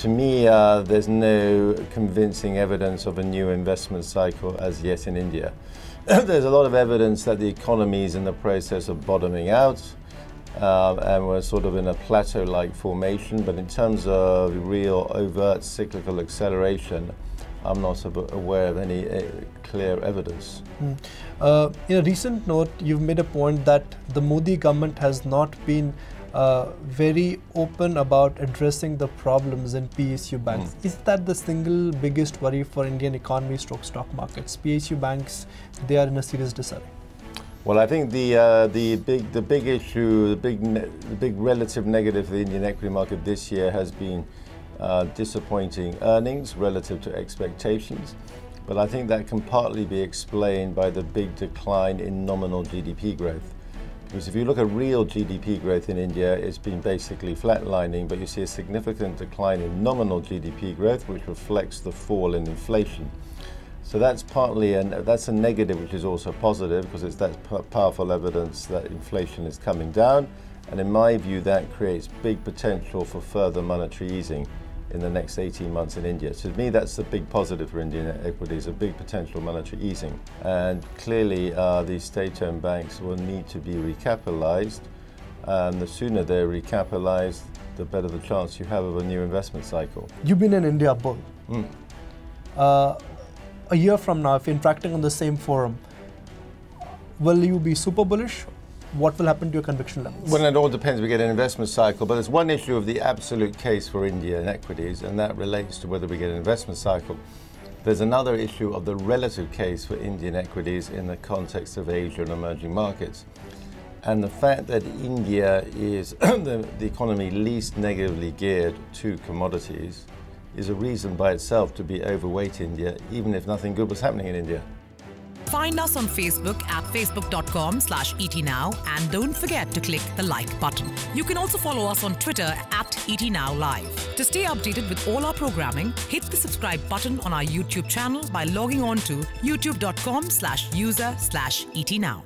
To me, there's no convincing evidence of a new investment cycle as yet in India. There's a lot of evidence that the economy is in the process of bottoming out, and we're sort of in a plateau-like formation, but in terms of real overt cyclical acceleration, I'm not aware of any clear evidence. In a recent note, you've made a point that the Modi government has not been very open about addressing the problems in PSU banks. Is that the single biggest worry for Indian economy stock markets? PSU banks, they are in a serious disarray. Well, I think the big issue, the big relative negative for the Indian equity market this year has been disappointing earnings relative to expectations. But I think that can partly be explained by the big decline in nominal GDP growth. Because if you look at real GDP growth in India, it's been basically flatlining, but you see a significant decline in nominal GDP growth, which reflects the fall in inflation. So that's partly, that's a negative, which is also positive, because that's powerful evidence that inflation is coming down. And in my view, that creates big potential for further monetary easing in the next 18 months in India. So to me, that's the big positive for Indian equities, a big potential monetary easing. And clearly, these state-owned banks will need to be recapitalized. And the sooner they're recapitalized, the better the chance you have of a new investment cycle. You've been an India bull. A year from now, if you're interacting on the same forum, will you be super bullish? What will happen to your conviction levels? Well, it all depends. We get an investment cycle, but there's one issue of the absolute case for India in equities, and that relates to whether we get an investment cycle. There's another issue of the relative case for Indian equities in the context of Asia and emerging markets. And the fact that India is the economy least negatively geared to commodities is a reason by itself to be overweight India, even if nothing good was happening in India. Find us on Facebook at facebook.com/ETNow and don't forget to click the like button. You can also follow us on Twitter at ETNowLive. To stay updated with all our programming, hit the subscribe button on our YouTube channel by logging on to youtube.com/user/ETNow.